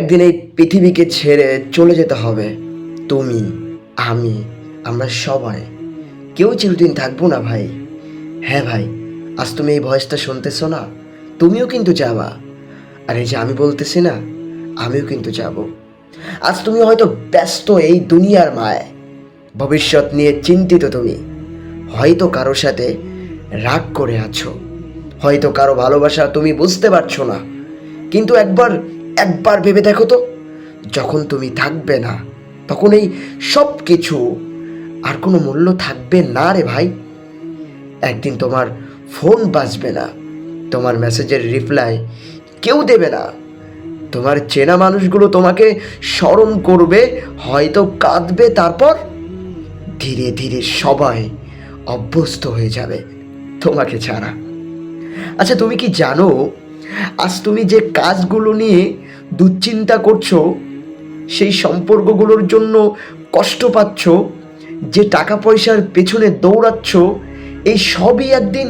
একদিন এই পৃথিবীকে ছেড়ে চলে যেতে হবে। তুমি, আমি, আমরা সবাই কেউ চিরদিন থাকবো না ভাই। হ্যাঁ ভাই, আজ তুমি এই ভয়েসটা শুনতেছো না, তুমিও কিন্তু যাবা। আর এই যে আমি বলতেছি না, আমিও কিন্তু যাব। আজ তুমি হয়তো ব্যস্ত এই দুনিয়ার মায়, ভবিষ্যৎ নিয়ে চিন্তিত তুমি, হয়তো কারো সাথে রাগ করে আছো, হয়তো কারো ভালোবাসা তুমি বুঝতে পারছো না। কিন্তু একবার একবার ভেবে দেখো তো, যখন তুমি থাকবে না তখন এই সব কিছু আর কোনো মূল্য থাকবে না রে ভাই। একদিন তোমার ফোন বাজবে না, তোমার মেসেজের রিপ্লাই কেউ দেবে না, তোমার চেনা মানুষগুলো তোমাকে স্মরণ করবে, হয়তো কাঁদবে, তারপর ধীরে ধীরে সবাই অভ্যস্ত হয়ে যাবে তোমাকে ছাড়া। আচ্ছা, তুমি কি জানো আজ তুমি যে কাজগুলো নিয়ে দুশ্চিন্তা করছো, সেই সম্পর্কগুলোর জন্য কষ্ট পাচ্ছ, যে টাকা পয়সার পেছনে দৌড়াচ্ছ, এই সবই একদিন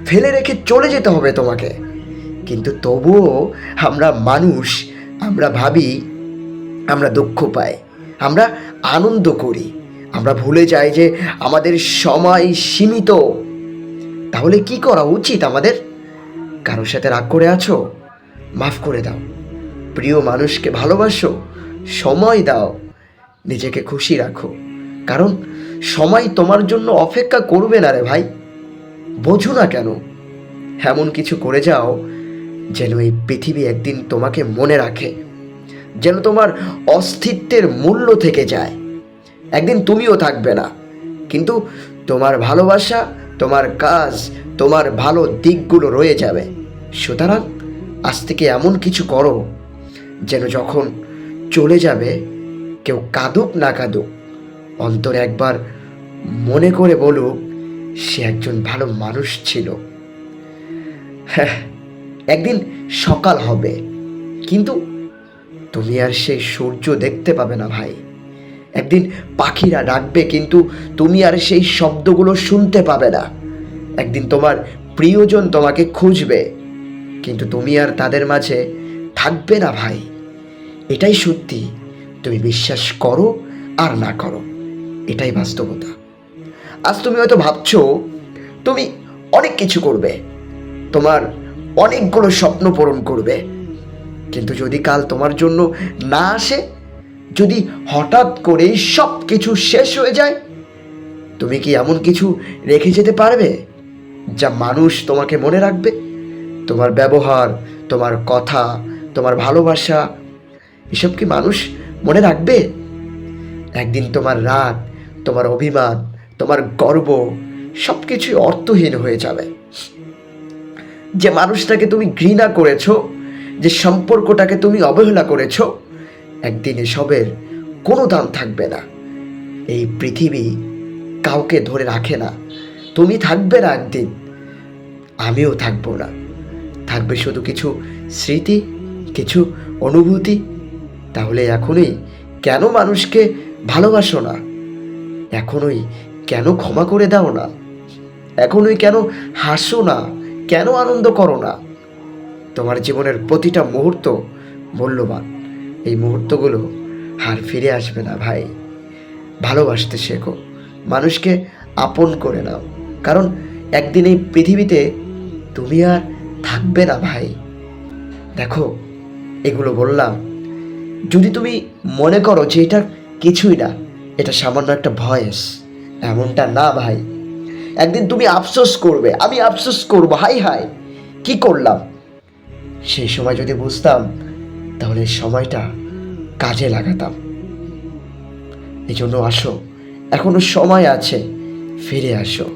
ফেলে রেখে চলে যেতে হবে তোমাকে। কিন্তু তবুও আমরা মানুষ, আমরা ভাবি, আমরা দুঃখ পাই, আমরা আনন্দ করি, আমরা ভুলে যাই যে আমাদের সময় সীমিত। তাহলে কি করা উচিত আমাদের? কারোর সাথে রাগ করে আছো? মাফ করে দাও। প্রিয় মানুষকে ভালোবাসো, সময় দাও, নিজেকে খুশি রাখো। কারণ সময় তোমার জন্য অপেক্ষা করবে না রে ভাই। বোঝো না কেন? এমন কিছু করে যাও যেন এই পৃথিবী একদিন তোমাকে মনে রাখে, যেন তোমার অস্তিত্বের মূল্য থেকে যায়। একদিন তুমিও থাকবে না, কিন্তু তোমার ভালোবাসা, তোমার কাজ, তোমার ভালো দিকগুলো রয়ে যাবে। সুতরাং আজ থেকে এমন কিছু করো যেন যখন চলে যাবে, কেউ কাঁদুক না কাঁদুক, অন্তরে একবার মনে করে বলুক সে একজন ভালো মানুষ ছিল। হ্যাঁ, একদিন সকাল হবে, কিন্তু তুমি আর সেই সূর্য দেখতে পাবে না ভাই। একদিন পাখিরা ডাকবে, কিন্তু তুমি আর সেই শব্দগুলো শুনতে পাবে না। একদিন তোমার প্রিয়জন তোমাকে খুঁজবে, কিন্তু তুমি আর তাদের মাঝে থাকবে না ভাই। এটাই সত্যি, তুমি বিশ্বাস করো আর না করো, এটাই বাস্তবতা। আজ তুমি হয়তো ভাবছো তুমি অনেক কিছু করবে, তোমার অনেকগুলো স্বপ্ন পূরণ করবে, কিন্তু যদি কাল তোমার জন্য না আসে, যদি হঠাৎ করে সব কিছু শেষ হয়ে যায়, তুমি কি এমন কিছু রেখে যেতে পারবে যা মানুষ তোমাকে মনে রাখবে? তোমার ব্যবহার, তোমার কথা, তোমার ভালোবাসা, এসব কি মানুষ মনে রাখবে? একদিন তোমার রাগ, তোমার অভিমান, তোমার গর্ব সব কিছুই অর্থহীন হয়ে যাবে। যে মানুষটাকে তুমি ঘৃণা করেছো, যে সম্পর্কটাকে তুমি অবহেলা করেছো, একদিন এসবের কোনো দাম থাকবে না। এই পৃথিবী কাউকে ধরে রাখে না। তুমি থাকবে না একদিন, আমিও থাকবো না। থাকবে শুধু কিছু স্মৃতি, কিছু অনুভূতি। তাহলে এখনই কেন মানুষকে ভালোবাসো না? এখনই কেন ক্ষমা করে দাও না? এখনই কেন হাসো না? কেন আনন্দ করো না? তোমার জীবনের প্রতিটা মুহূর্ত মূল্যবান। এই মুহূর্তগুলো আর ফিরে আসবে না ভাই। ভালোবাসতে শেখো, মানুষকে আপন করে নাও, কারণ একদিন এই পৃথিবীতে তুমি আর থাকবে না ভাই। দেখো, এগুলো বললাম, যদি তুমি মনে করো যে এটা কিছুই না, এটা সামান্য একটা ভয়েস, এমনটা না ভাই। একদিন তুমি আফসোস করবে, আমি আফসোস করবো, হাই হাই কি করলাম। সেই সময় যদি বুঝতাম, তাহলে সময়টা কাজে লাগাতাম। এই জন্য আসো, এখনো সময় আছে, ফিরে আসো।